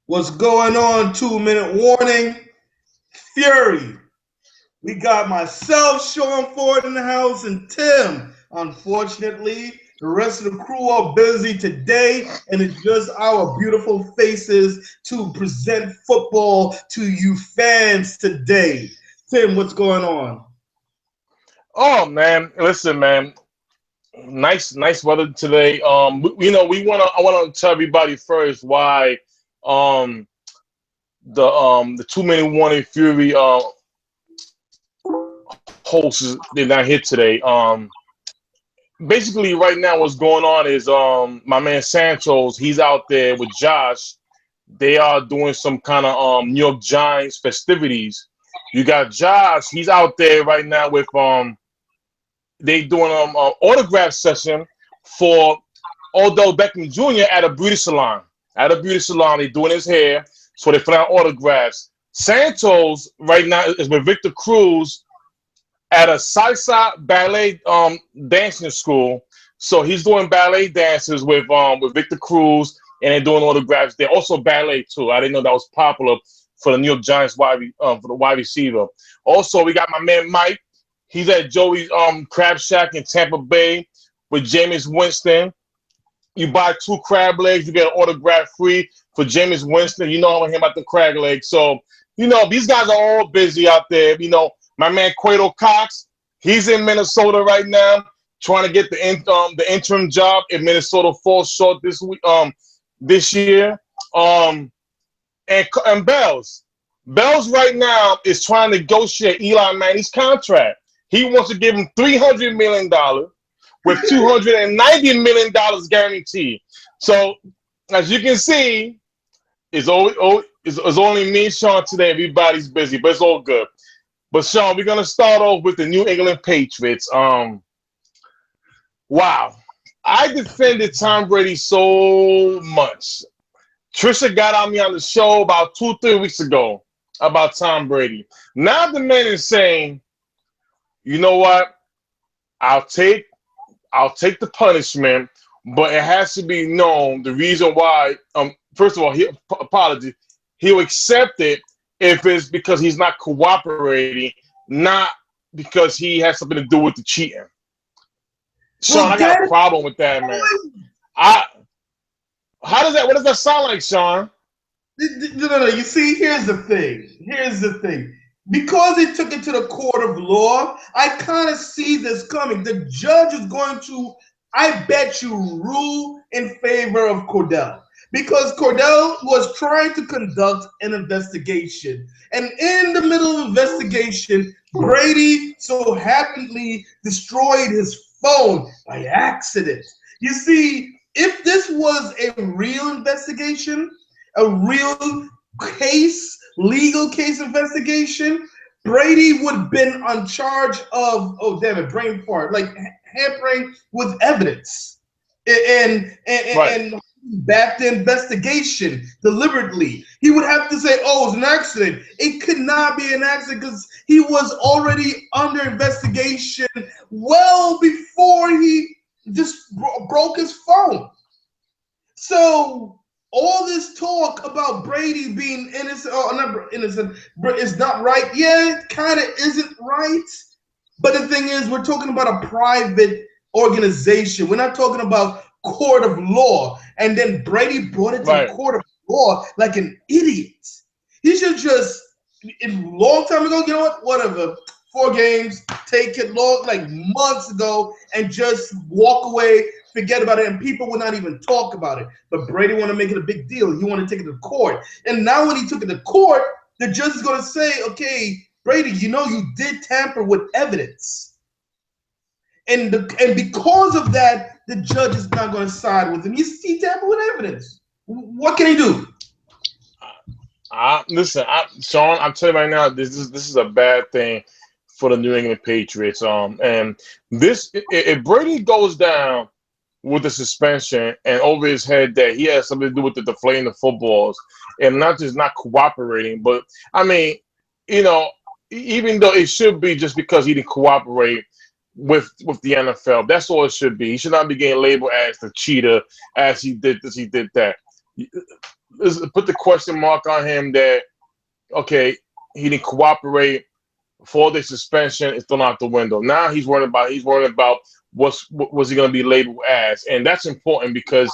What's going on? 2 minute warning. Fury. We got myself, Sean Ford, in the house, and Tim. Unfortunately, the rest of the crew are busy today, and it's just our beautiful faces to present football to you fans today. Tim, what's going on? Oh man, listen, man. Nice weather today. I wanna tell everybody first why um the 2 minute warning Fury hosts did not hit today. Basically right now what's going on is my man Santos, he's out there with Josh. They are doing some kind of New York Giants festivities. You got Josh, he's out there right now with they doing autograph session for Odell Beckham Jr. at a beauty salon. At a beauty salon, they doing his hair, so they fill out autographs. Santos right now is with Victor Cruz at a salsa ballet dancing school. So he's doing ballet dances with Victor Cruz, and they're doing autographs. They're also ballet too. I didn't know that was popular for the New York Giants for the wide receiver. Also, we got my man Mike. He's at Joey's Crab Shack in Tampa Bay with Jameis Winston. You buy 2 crab legs, you get an autograph free for Jameis Winston. You know how I hear about the crab legs. So, these guys are all busy out there. My man Quato Cox, he's in Minnesota right now, trying to get the interim job if Minnesota falls short this year. And Bells right now is trying to negotiate Eli Manning's contract. He wants to give him $300 million with $290 million guaranteed. So, as you can see, it's only me and Sean today. Everybody's busy, but it's all good. But Sean, we're gonna start off with the New England Patriots. Wow, I defended Tom Brady so much. Trisha got on me on the show about 2-3 weeks ago about Tom Brady. Now the man is saying, you know what? I'll take the punishment, but it has to be known the reason why. First of all, apology. He'll accept it if it's because he's not cooperating, not because he has something to do with the cheating. Sean, Well, I got a problem with that, man. I what does that sound like, Sean? no. You see, here's the thing. Because he took it to the court of law, I kind of see this coming. The judge is going to, I bet you, rule in favor of Cordell. Because Cordell was trying to conduct an investigation. And in the middle of the investigation, Brady so happily destroyed his phone by accident. You see, if this was a real investigation, a real legal case investigation, Brady would have been on charge of, oh damn it, brain fart, like hampering with evidence and back the investigation deliberately. He would have to say, oh, it was an accident. It could not be an accident because he was already under investigation well before he just broke his phone. So all this talk about Brady being innocent or not innocent is not right. Yeah, it kind of isn't right. But the thing is, we're talking about a private organization. We're not talking about court of law. And then Brady brought it to the court of law like an idiot. He should just, a long time ago, you know what? Whatever. 4 games, take it long, like months ago, and just walk away, forget about it, and people will not even talk about it. But Brady want to make it a big deal. He want to take it to court. And now when he took it to court, the judge is going to say, okay, Brady, you did tamper with evidence. And because of that, the judge is not going to side with him. He tampered with evidence. What can he do? Listen, Sean, I'm telling you right now, this is a bad thing for the New England Patriots. And this, if Brady goes down with the suspension and over his head that he has something to do with the deflating the footballs and not just not cooperating, but I mean, even though it should be just because he didn't cooperate with the NFL, that's all it should be. He should not be getting labeled as the cheater, as he did this, he did that. put the question mark on him that okay, he didn't cooperate. 4-day suspension is thrown out the window. Now he's worried about what was he going to be labeled as, and that's important because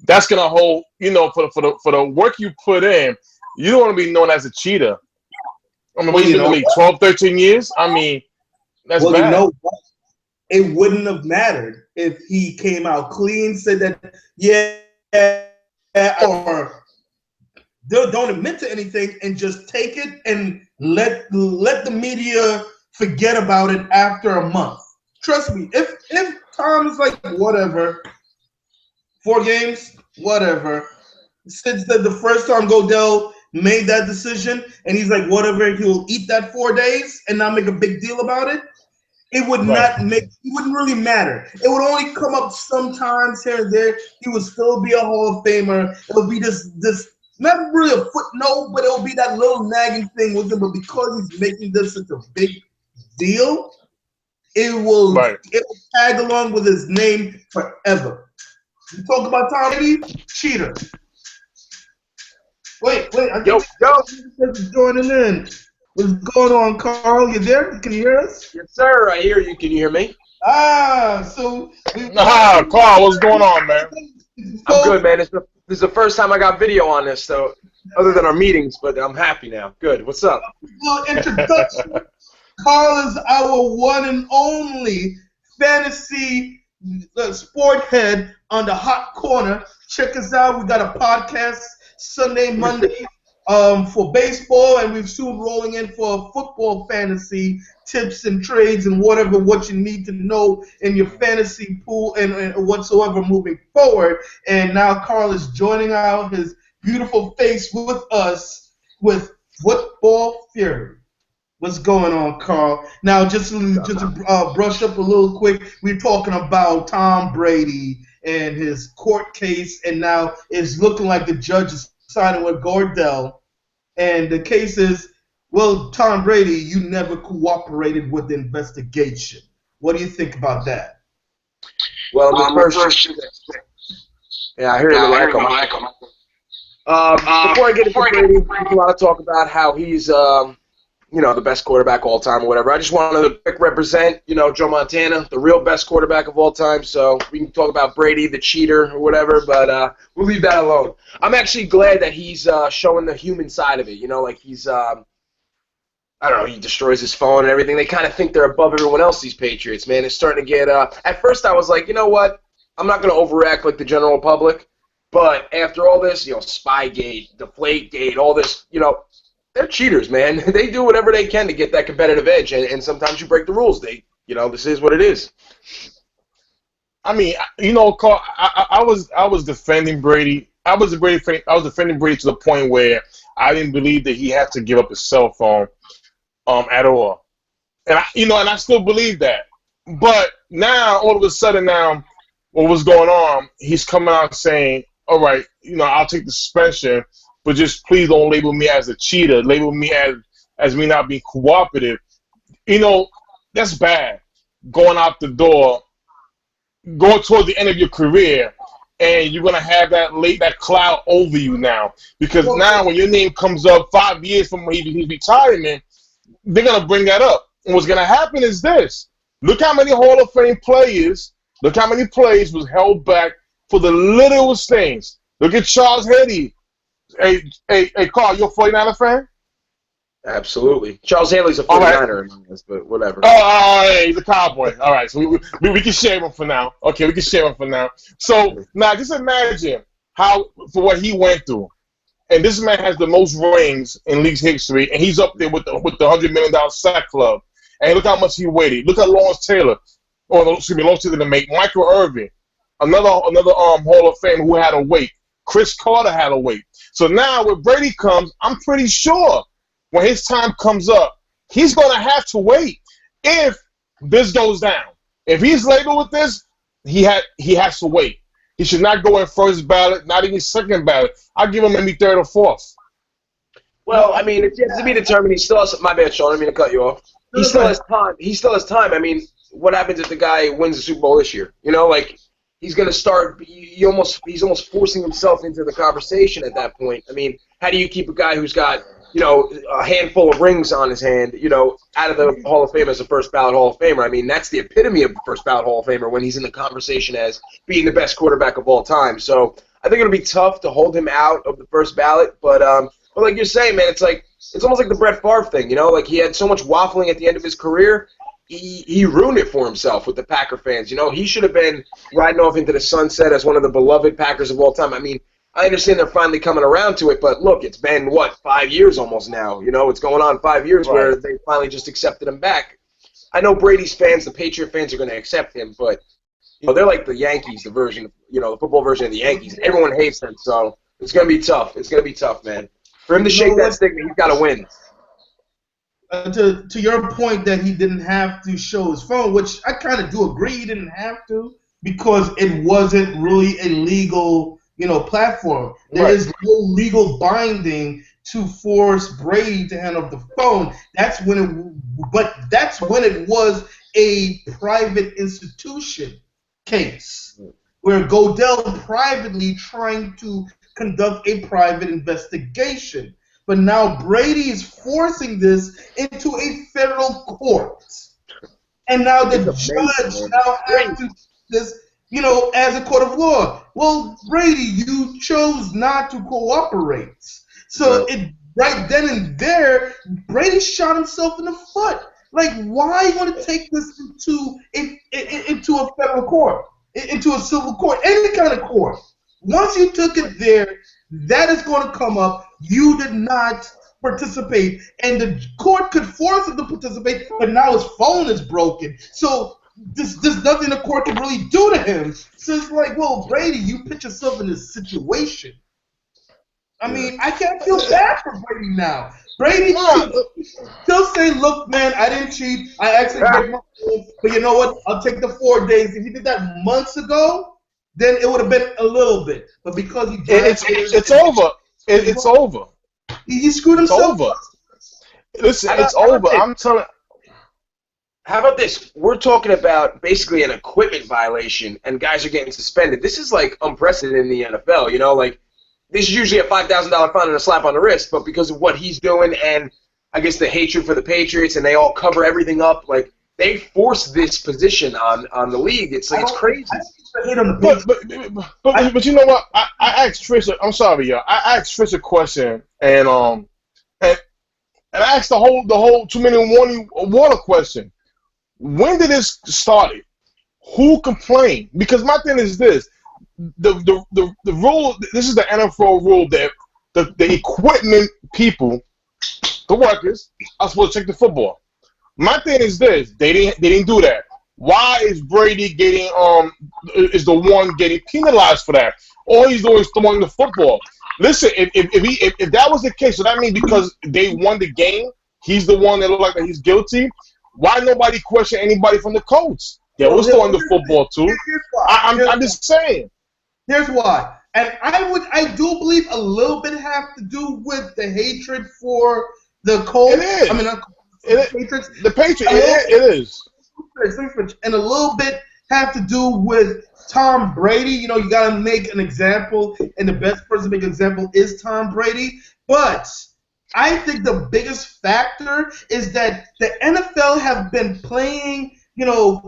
that's going to hold for the work you put in. You don't want to be known as a cheater. I mean, Well, he's been in the league 12, 13 years. I mean, that's well, bad. you know what? It wouldn't have mattered if he came out clean, said that, yeah, or don't admit to anything and just take it and let the media forget about it after a month. Trust me, if Tom is like, whatever, 4 games, whatever. Since the first time Godell made that decision, and he's like, whatever, he'll eat that 4 days and not make a big deal about it. It would not make. It wouldn't really matter. It would only come up sometimes here and there. He would still be a Hall of Famer. It would be this not really a footnote, but it'll be that little nagging thing with him. But because he's making this such a big deal, it will tag along with his name forever. You talk about Tom Brady, cheater. Wait, I think is joining in. What's going on, Carl? You there? Can you hear us? Yes, sir. I hear you. Can you hear me? So Carl, what's going on, man? I'm good, man. This is the first time I got video on this, so other than our meetings, but I'm happy now. Good. What's up? Well, introduction. Carl is our one and only fantasy sport head on the Hot Corner. Check us out. We got a podcast Sunday, Monday for baseball, and we're soon rolling in for football fantasy tips and trades and what you need to know in your fantasy pool and whatsoever moving forward. And now Carl is joining out his beautiful face with us with Football Fury. What's going on, Carl? Now, just to brush up a little quick, we're talking about Tom Brady and his court case, and now it's looking like the judge is siding with Godell. And the case is, well, Tom Brady, you never cooperated with the investigation. What do you think about that? Well, yeah, I hear the echo. Before I get into Brady, there's a lot of talk about how he's the best quarterback of all time or whatever. I just wanted to quick represent, Joe Montana, the real best quarterback of all time. So we can talk about Brady, the cheater or whatever, but we'll leave that alone. I'm actually glad that he's showing the human side of it. Like he's, I don't know, he destroys his phone and everything. They kind of think they're above everyone else, these Patriots, man. It's starting to get, at first I was like, you know what? I'm not going to overact like the general public. But after all this, Spygate, Deflategate, all this, they're cheaters, man. They do whatever they can to get that competitive edge, and sometimes you break the rules. This is what it is. I mean, Carl, I was defending Brady. I was defending Brady to the point where I didn't believe that he had to give up his cell phone, at all. And I still believe that. But now, all of a sudden, what was going on? He's coming out saying, "All right, I'll take the suspension." But just please don't label me as a cheater. Label me as me not being cooperative. That's bad. Going out the door, going towards the end of your career, and you're gonna have that cloud over you now. Because now when your name comes up 5 years from his retirement, they're gonna bring that up. And what's gonna happen is this: look how many Hall of Fame players, look how many plays was held back for the littlest things. Look at Charles Haley. Hey, Carl, you a 49er fan? Absolutely. Charles Haley's a 49er, right. But whatever. Oh, he's a Cowboy. All right, so we can share him for now. Okay, we can share him for now. So now just imagine for what he went through. And this man has the most rings in league's history, and he's up there with the $100 million sack club. And look how much he waited. Look at Lawrence Taylor. Lawrence Taylor to make Michael Irvin, another Hall of Fame who had to wait. Chris Carter had to wait. So now when Brady comes, I'm pretty sure when his time comes up, he's going to have to wait if this goes down. If he's labeled with this, he has to wait. He should not go in first ballot, not even second ballot. I'll give him maybe third or fourth. Well, I mean, it's yet to be determined. He still has – my bad, Sean. I didn't mean to cut you off. He still has time. I mean, what happens if the guy wins the Super Bowl this year? he's going to start. He's almost forcing himself into the conversation at that point. I mean, how do you keep a guy who's got a handful of rings on his hand, out of the Hall of Fame as a first ballot Hall of Famer? I mean, that's the epitome of the first ballot Hall of Famer when he's in the conversation as being the best quarterback of all time. So I think it'll be tough to hold him out of the first ballot. But like you're saying, man, it's almost like the Brett Favre thing. Like he had so much waffling at the end of his career. He ruined it for himself with the Packer fans. He should have been riding off into the sunset as one of the beloved Packers of all time. I mean, I understand they're finally coming around to it, but look, it's been, 5 years almost now? It's going on 5 years where they finally just accepted him back. I know Brady's fans, the Patriot fans, are going to accept him, but they're like the Yankees, the version, the football version of the Yankees. Everyone hates them, so it's going to be tough. It's going to be tough, man. For him to shake that stigma, he's got to win. To your point that he didn't have to show his phone, which I kind of do agree he didn't have to, because it wasn't really a legal platform. There is no legal binding to force Brady to hand over the phone. That's when it was a private institution case where Godell privately trying to conduct a private investigation. But now Brady is forcing this into a federal court. And now the judge now has to do this, as a court of law. Well, Brady, you chose not to cooperate. So right then and there, Brady shot himself in the foot. Like, why are you going to take this into a federal court, into a civil court, any kind of court? Once you took it there, that is going to come up. You did not participate, and the court could force him to participate, but now his phone is broken. So there's nothing the court can really do to him. So it's like, well, Brady, you put yourself in this situation. I mean, I can't feel bad for Brady now. Brady still say, look, man, I didn't cheat. I actually broke my phone, but you know what? I'll take the 4 days. If he did that months ago, then it would have been a little bit. But because he it's over. It's over. He screwed himself. It's over. Listen, it's over. I'm telling. How about this? We're talking about basically an equipment violation, and guys are getting suspended. This is like unprecedented in the NFL. This is usually a $5,000 fine and a slap on the wrist, but because of what he's doing and I guess the hatred for the Patriots, and they all cover everything up, they force this position on the league. It's crazy. But you know what? I asked Trish. I'm sorry, y'all. I asked Trish a question, and I asked the whole 2 minute water question. When did this start? Who complained? Because my thing is this: the rule. This is the NFL rule that the equipment people, the workers, are supposed to check the football. My thing is this: they didn't do that. Why is Brady is the one getting penalized for that? All he's doing is throwing the football. Listen, if that was the case, so that means because they won the game, he's the one that looked like that he's guilty. Why nobody question anybody from the Colts? They was throwing the football too. I'm just saying. Here's why, and I do believe a little bit have to do with the hatred for the Colts. It is. I mean, the Patriots. It is. And a little bit have to do with Tom Brady. You got to make an example, and the best person to make an example is Tom Brady. But I think the biggest factor is that the NFL have been playing,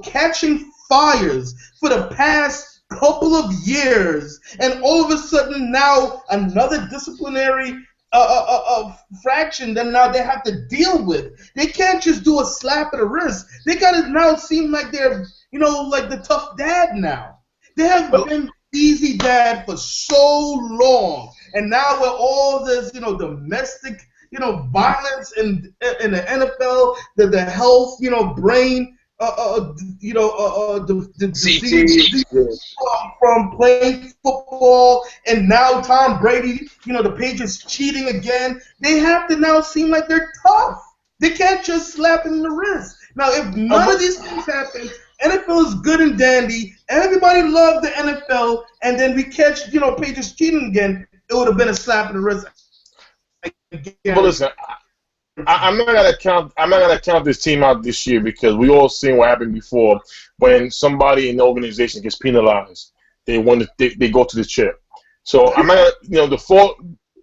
catching fires for the past couple of years, and all of a sudden now another disciplinary fraction that now they have to deal with. They can't just do a slap at the wrist. They gotta now seem like they're, like the tough dad now. They have been easy dad for so long, and now with all this, domestic, violence in the NFL, the health, brain, the disease from playing football, and now Tom Brady, the Patriots cheating again. They have to now seem like they're tough. They can't just slap him in the wrist. Now, if none of these things happen, NFL is good and dandy. Everybody loved the NFL, and then we catch, Patriots cheating again. It would have been a slap in the wrist. But listen, I'm not gonna count this team out this year because we all seen what happened before when somebody in the organization gets penalized. they go to the chip. So I'm not,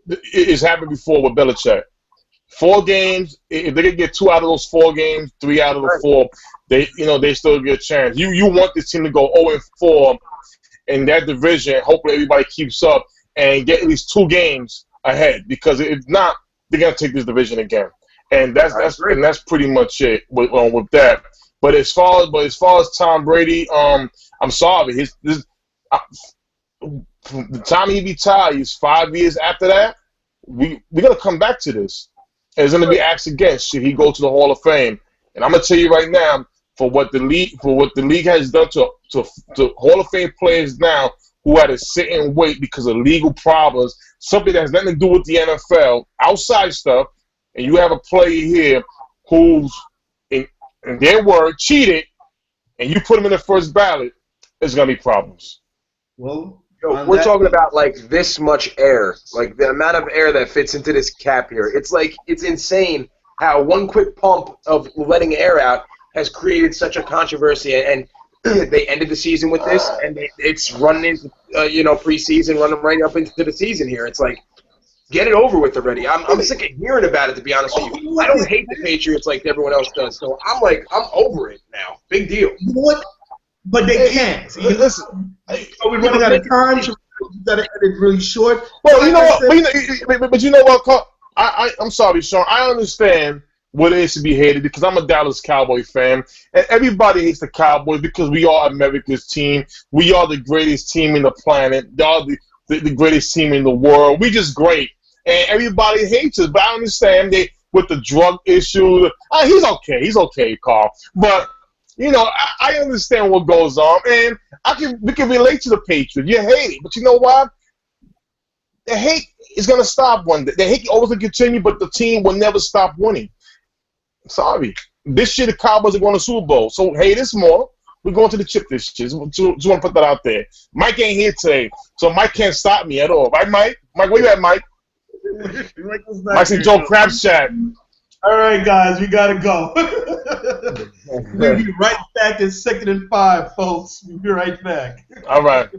it's happened before with Belichick. 4 games, if they can get 2 out of those 4 games, 3 out of the 4, they still get a chance. You want this team to go 0-4 in that division. Hopefully everybody keeps up and get at least 2 games ahead, because if not, they're gonna take this division again. And that's pretty much it with that. But as far as Tom Brady, I'm sorry, the time he retires, 5 years after that, we're gonna come back to this. And it's gonna be asked again, should he go to the Hall of Fame? And I'm gonna tell you right now, for what the league has done to Hall of Fame players now who had to sit and wait because of legal problems, something that has nothing to do with the NFL, outside stuff, and you have a player here who's in their word cheated, and you put him in the first ballot, there's gonna be problems. Well, we're talking about like this much air, like the amount of air that fits into this cap here. It's insane how one quick pump of letting air out has created such a controversy, and they ended the season with this, and it's running into preseason, running right up into the season here. It's like, get it over with already. I'm sick of hearing about it, to be honest with you. I don't hate the Patriots like everyone else does, so I'm over it now. Big deal. You know what? But they can't. Listen, are we running out of time? You got to edit really short. Well, you know what? But you know what, Carl? I'm sorry, Sean. I understand what it is to be hated because I'm a Dallas Cowboy fan, and everybody hates the Cowboys because we are America's team. We are the greatest team in the planet. They are the greatest team in the world. We just great, and everybody hates us. But I understand with the drug issue. He's okay, Carl. But I understand what goes on, and we can relate to the Patriots. You hate it, but you know what? The hate is gonna stop one day. The hate always will continue, but the team will never stop winning. Sorry, this year the Cowboys are going to Super Bowl, so hate us more. We're going to the chip this year. Just want to put that out there. Mike ain't here today, so Mike can't stop me at all. Right, Mike? Mike, where you at, Mike? Mike's in Joe Crab's chat. All right, guys, we gotta go. We'll be right back in 2nd and 5, folks. We'll be right back. All right.